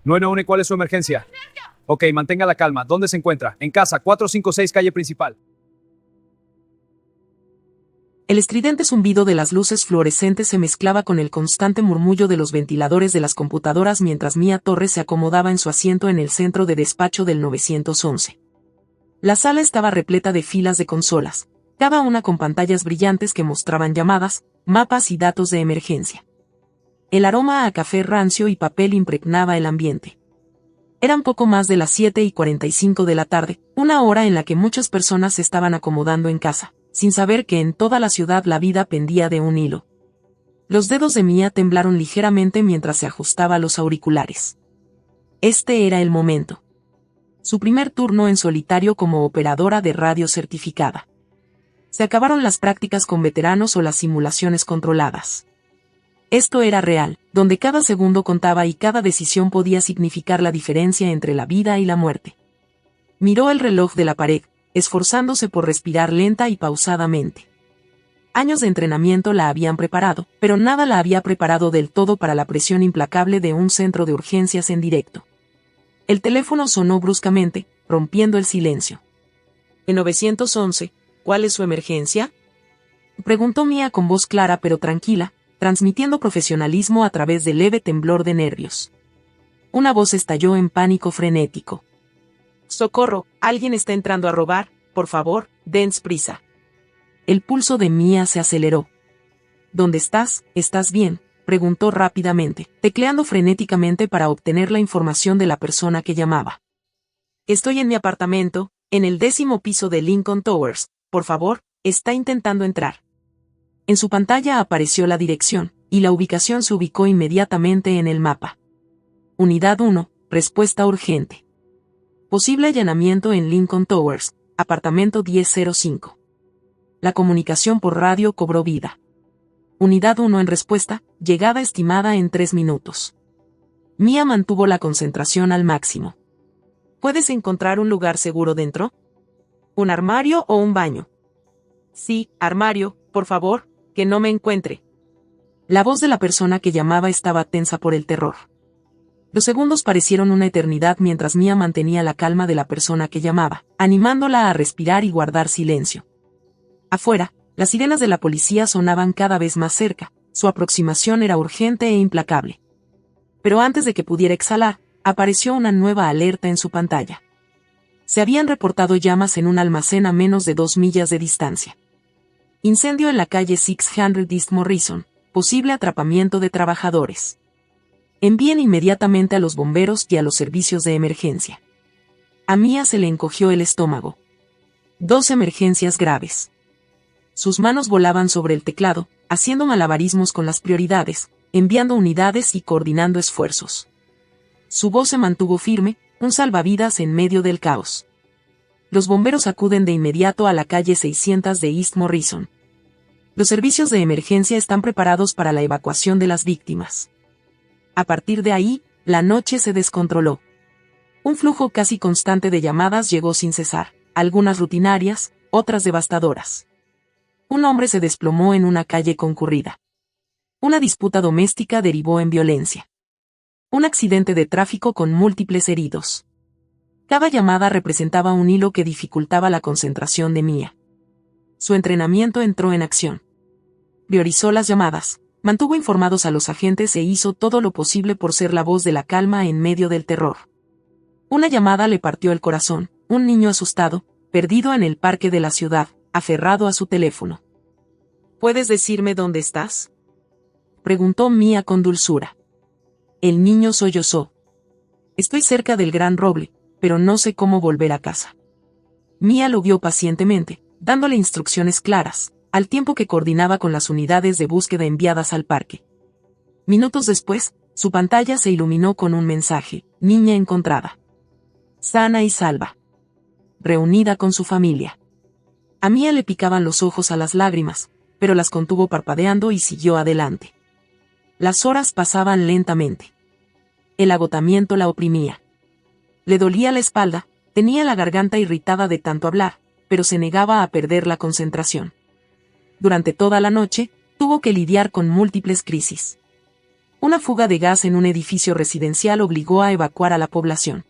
911, ¿cuál es su emergencia? Ok, mantenga la calma. ¿Dónde se encuentra? En casa, 456 calle principal. El estridente zumbido de las luces fluorescentes se mezclaba con el constante murmullo de los ventiladores de las computadoras mientras Mia Torres se acomodaba en su asiento en el centro de despacho del 911. La sala estaba repleta de filas de consolas, cada una con pantallas brillantes que mostraban llamadas, mapas y datos de emergencia. El aroma a café rancio y papel impregnaba el ambiente. Eran poco más de las 7:45 de la tarde, una hora en la que muchas personas se estaban acomodando en casa, sin saber que en toda la ciudad la vida pendía de un hilo. Los dedos de Mia temblaron ligeramente mientras se ajustaba los auriculares. Este era el momento. Su primer turno en solitario como operadora de radio certificada. Se acabaron las prácticas con veteranos o las simulaciones controladas. Esto era real, donde cada segundo contaba y cada decisión podía significar la diferencia entre la vida y la muerte. Miró el reloj de la pared, esforzándose por respirar lenta y pausadamente. Años de entrenamiento la habían preparado, pero nada la había preparado del todo para la presión implacable de un centro de urgencias en directo. El teléfono sonó bruscamente, rompiendo el silencio. En 911, ¿cuál es su emergencia?, preguntó Mia con voz clara pero tranquila, transmitiendo profesionalismo a través del leve temblor de nervios. Una voz estalló en pánico frenético. «¡Socorro! Alguien está entrando a robar. Por favor, dense prisa». El pulso de Mia se aceleró. «¿Dónde estás? ¿Estás bien?», preguntó rápidamente, tecleando frenéticamente para obtener la información de la persona que llamaba. «Estoy en mi apartamento, en el 10º piso de Lincoln Towers. Por favor, está intentando entrar». En su pantalla apareció la dirección, y la ubicación se ubicó inmediatamente en el mapa. Unidad 1, respuesta urgente. Posible allanamiento en Lincoln Towers, apartamento 1005. La comunicación por radio cobró vida. Unidad 1 en respuesta, llegada estimada en 3 minutos. Mia mantuvo la concentración al máximo. ¿Puedes encontrar un lugar seguro dentro? ¿Un armario o un baño? Sí, armario, por favor, que no me encuentre. La voz de la persona que llamaba estaba tensa por el terror. Los segundos parecieron una eternidad mientras Mia mantenía la calma de la persona que llamaba, animándola a respirar y guardar silencio. Afuera, las sirenas de la policía sonaban cada vez más cerca, su aproximación era urgente e implacable. Pero antes de que pudiera exhalar, apareció una nueva alerta en su pantalla. Se habían reportado llamas en un almacén a menos de 2 millas de distancia. Incendio en la calle 600 East Morrison, posible atrapamiento de trabajadores. Envíen inmediatamente a los bomberos y a los servicios de emergencia. A Mia se le encogió el estómago. 2 emergencias graves. Sus manos volaban sobre el teclado, haciendo malabarismos con las prioridades, enviando unidades y coordinando esfuerzos. Su voz se mantuvo firme, un salvavidas en medio del caos. Los bomberos acuden de inmediato a la calle 600 de East Morrison. Los servicios de emergencia están preparados para la evacuación de las víctimas. A partir de ahí, la noche se descontroló. Un flujo casi constante de llamadas llegó sin cesar, algunas rutinarias, otras devastadoras. Un hombre se desplomó en una calle concurrida. Una disputa doméstica derivó en violencia. Un accidente de tráfico con múltiples heridos. Cada llamada representaba un hilo que dificultaba la concentración de Mia. Su entrenamiento entró en acción. Priorizó las llamadas, mantuvo informados a los agentes e hizo todo lo posible por ser la voz de la calma en medio del terror. Una llamada le partió el corazón, un niño asustado, perdido en el parque de la ciudad, aferrado a su teléfono. ¿Puedes decirme dónde estás?, preguntó Mia con dulzura. El niño sollozó. Estoy cerca del Gran Roble, pero no sé cómo volver a casa. Mia lo vio pacientemente, dándole instrucciones claras, al tiempo que coordinaba con las unidades de búsqueda enviadas al parque. Minutos después, su pantalla se iluminó con un mensaje: niña encontrada. Sana y salva. Reunida con su familia. A Mia le picaban los ojos a las lágrimas, pero las contuvo parpadeando y siguió adelante. Las horas pasaban lentamente. El agotamiento la oprimía. Le dolía la espalda, tenía la garganta irritada de tanto hablar, pero se negaba a perder la concentración. Durante toda la noche, tuvo que lidiar con múltiples crisis. Una fuga de gas en un edificio residencial obligó a evacuar a la población.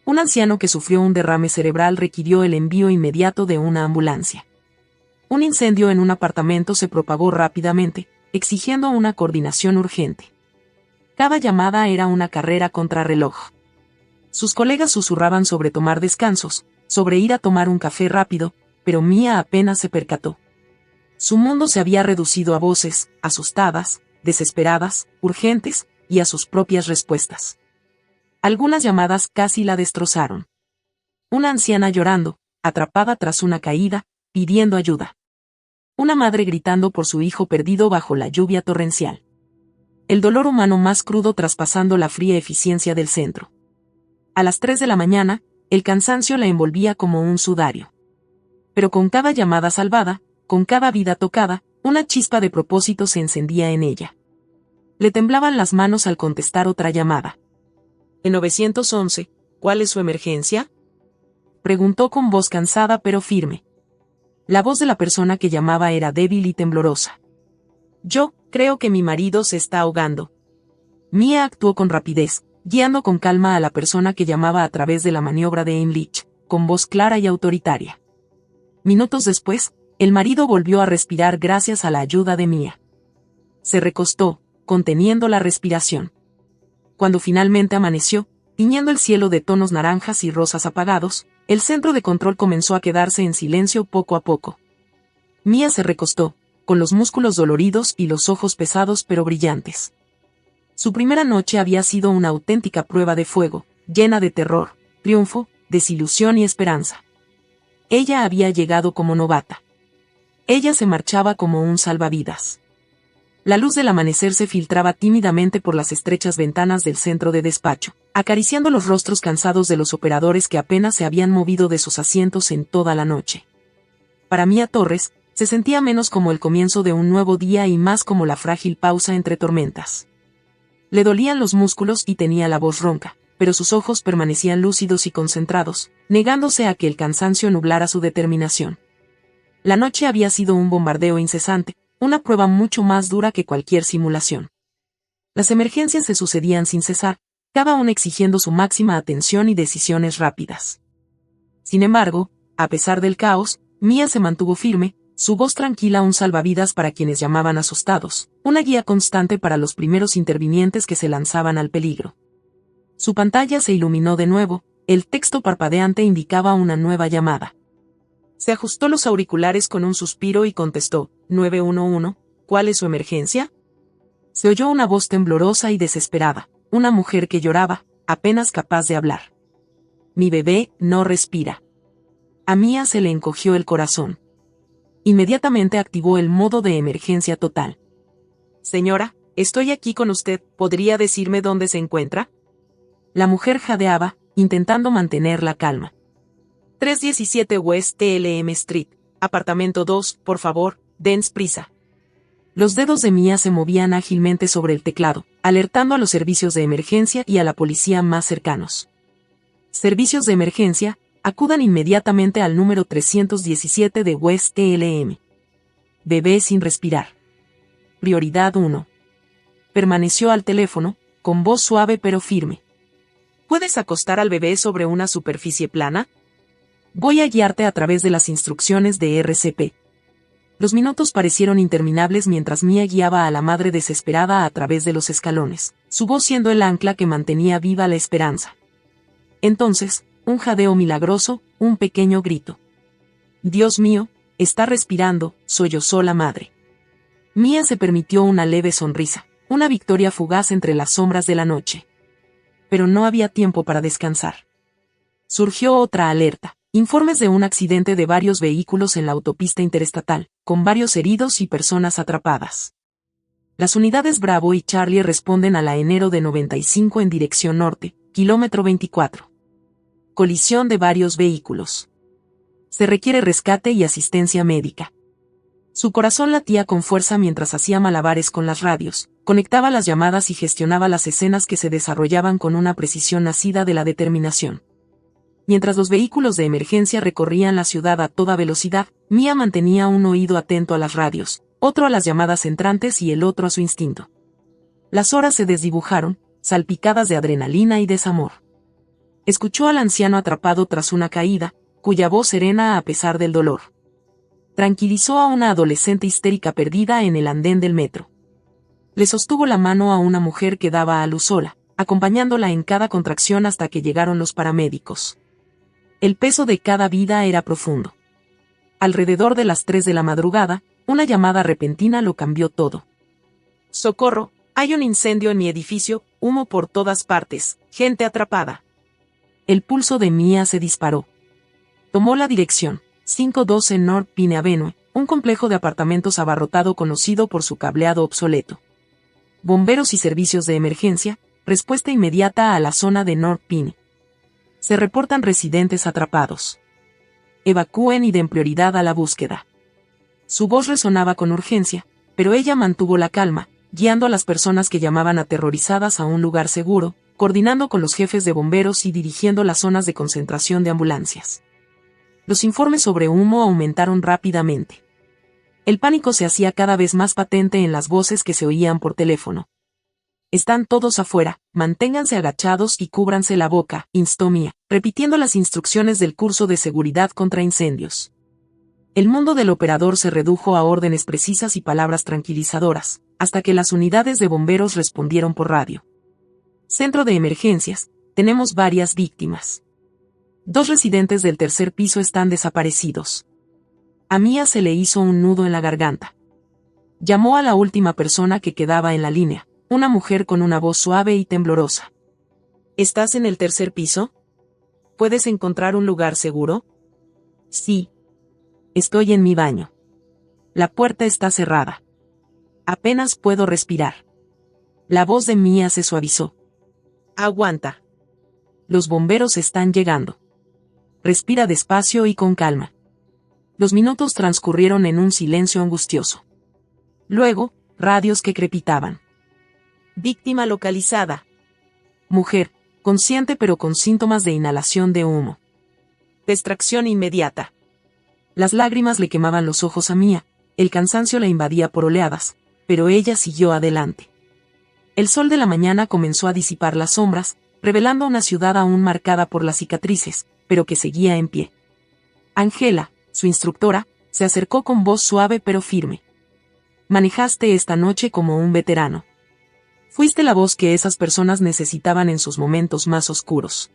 Un anciano que sufrió un derrame cerebral requirió el envío inmediato de una ambulancia. Un incendio en un apartamento se propagó rápidamente, exigiendo una coordinación urgente. Cada llamada era una carrera contrarreloj. Sus colegas susurraban sobre tomar descansos, sobre ir a tomar un café rápido, pero Mia apenas se percató. Su mundo se había reducido a voces, asustadas, desesperadas, urgentes, y a sus propias respuestas. Algunas llamadas casi la destrozaron. Una anciana llorando, atrapada tras una caída, pidiendo ayuda. Una madre gritando por su hijo perdido bajo la lluvia torrencial. El dolor humano más crudo traspasando la fría eficiencia del centro. A las 3 de la mañana, el cansancio la envolvía como un sudario. Pero con cada llamada salvada, con cada vida tocada, una chispa de propósito se encendía en ella. Le temblaban las manos al contestar otra llamada. En 911, ¿cuál es su emergencia?, preguntó con voz cansada pero firme. La voz de la persona que llamaba era débil y temblorosa. Yo creo que mi marido se está ahogando. Mia actuó con rapidez, guiando con calma a la persona que llamaba a través de la maniobra de Heimlich, con voz clara y autoritaria. Minutos después, el marido volvió a respirar gracias a la ayuda de Mia. Se recostó, conteniendo la respiración. Cuando finalmente amaneció, tiñendo el cielo de tonos naranjas y rosas apagados, el centro de control comenzó a quedarse en silencio poco a poco. Mia se recostó, con los músculos doloridos y los ojos pesados pero brillantes. Su primera noche había sido una auténtica prueba de fuego, llena de terror, triunfo, desilusión y esperanza. Ella había llegado como novata. Ella se marchaba como un salvavidas. La luz del amanecer se filtraba tímidamente por las estrechas ventanas del centro de despacho, acariciando los rostros cansados de los operadores que apenas se habían movido de sus asientos en toda la noche. Para Mia Torres, se sentía menos como el comienzo de un nuevo día y más como la frágil pausa entre tormentas. Le dolían los músculos y tenía la voz ronca, pero sus ojos permanecían lúcidos y concentrados, negándose a que el cansancio nublara su determinación. La noche había sido un bombardeo incesante, una prueba mucho más dura que cualquier simulación. Las emergencias se sucedían sin cesar, cada una exigiendo su máxima atención y decisiones rápidas. Sin embargo, a pesar del caos, Mia se mantuvo firme, su voz tranquila un salvavidas para quienes llamaban asustados, una guía constante para los primeros intervinientes que se lanzaban al peligro. Su pantalla se iluminó de nuevo, el texto parpadeante indicaba una nueva llamada. Se ajustó los auriculares con un suspiro y contestó, 911, ¿cuál es su emergencia? Se oyó una voz temblorosa y desesperada, una mujer que lloraba, apenas capaz de hablar. Mi bebé no respira. A Mia se le encogió el corazón. Inmediatamente activó el modo de emergencia total. Señora, estoy aquí con usted, ¿podría decirme dónde se encuentra? La mujer jadeaba, intentando mantener la calma. 317 West TLM Street, apartamento 2, por favor, dense prisa. Los dedos de Mia se movían ágilmente sobre el teclado, alertando a los servicios de emergencia y a la policía más cercanos. Servicios de emergencia, acudan inmediatamente al número 317 de West TLM. Bebé sin respirar. Prioridad 1. Permaneció al teléfono, con voz suave pero firme. ¿Puedes acostar al bebé sobre una superficie plana? Voy a guiarte a través de las instrucciones de RCP. Los minutos parecieron interminables mientras Mia guiaba a la madre desesperada a través de los escalones, su voz siendo el ancla que mantenía viva la esperanza. Entonces, un jadeo milagroso, un pequeño grito. Dios mío, está respirando, sollozó la madre. Mia se permitió una leve sonrisa, una victoria fugaz entre las sombras de la noche. Pero no había tiempo para descansar. Surgió otra alerta. Informes de un accidente de varios vehículos en la autopista interestatal, con varios heridos y personas atrapadas. Las unidades Bravo y Charlie responden a la enero de 95 en dirección norte, kilómetro 24. Colisión de varios vehículos. Se requiere rescate y asistencia médica. Su corazón latía con fuerza mientras hacía malabares con las radios, conectaba las llamadas y gestionaba las escenas que se desarrollaban con una precisión nacida de la determinación. Mientras los vehículos de emergencia recorrían la ciudad a toda velocidad, Mia mantenía un oído atento a las radios, otro a las llamadas entrantes y el otro a su instinto. Las horas se desdibujaron, salpicadas de adrenalina y desamor. Escuchó al anciano atrapado tras una caída, cuya voz serena a pesar del dolor. Tranquilizó a una adolescente histérica perdida en el andén del metro. Le sostuvo la mano a una mujer que daba a luz sola, acompañándola en cada contracción hasta que llegaron los paramédicos. El peso de cada vida era profundo. Alrededor de las 3 de la madrugada, una llamada repentina lo cambió todo. «Socorro, hay un incendio en mi edificio, humo por todas partes, gente atrapada». El pulso de Mia se disparó. Tomó la dirección, 512 North Pine Avenue, un complejo de apartamentos abarrotado conocido por su cableado obsoleto. Bomberos y servicios de emergencia, respuesta inmediata a la zona de North Pine. Se reportan residentes atrapados. Evacúen y den prioridad a la búsqueda. Su voz resonaba con urgencia, pero ella mantuvo la calma, guiando a las personas que llamaban aterrorizadas a un lugar seguro, coordinando con los jefes de bomberos y dirigiendo las zonas de concentración de ambulancias. Los informes sobre humo aumentaron rápidamente. El pánico se hacía cada vez más patente en las voces que se oían por teléfono. «Están todos afuera, manténganse agachados y cúbranse la boca», instó Mia, repitiendo las instrucciones del curso de seguridad contra incendios. El mundo del operador se redujo a órdenes precisas y palabras tranquilizadoras, hasta que las unidades de bomberos respondieron por radio. «Centro de emergencias, tenemos varias víctimas. 2 residentes del tercer piso están desaparecidos». A Mia se le hizo un nudo en la garganta. Llamó a la última persona que quedaba en la línea, una mujer con una voz suave y temblorosa. «¿Estás en el tercer piso? ¿Puedes encontrar un lugar seguro?» «Sí. Estoy en mi baño. La puerta está cerrada. Apenas puedo respirar». La voz de Mia se suavizó. «Aguanta. Los bomberos están llegando. Respira despacio y con calma». Los minutos transcurrieron en un silencio angustioso. Luego, radios que crepitaban. «Víctima localizada. Mujer, consciente pero con síntomas de inhalación de humo. Extracción inmediata». Las lágrimas le quemaban los ojos a Mia, el cansancio la invadía por oleadas, pero ella siguió adelante. El sol de la mañana comenzó a disipar las sombras, revelando una ciudad aún marcada por las cicatrices, pero que seguía en pie. Angela, su instructora, se acercó con voz suave pero firme. «Manejaste esta noche como un veterano. Fuiste la voz que esas personas necesitaban en sus momentos más oscuros».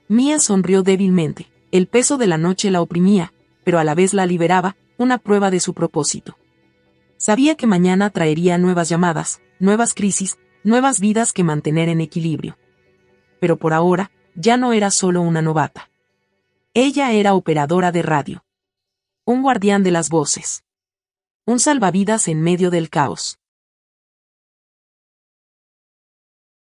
Mia sonrió débilmente, el peso de la noche la oprimía, pero a la vez la liberaba, una prueba de su propósito. Sabía que mañana traería nuevas llamadas, nuevas crisis, nuevas vidas que mantener en equilibrio. Pero por ahora, ya no era solo una novata. Ella era operadora de radio. Un guardián de las voces. Un salvavidas en medio del caos.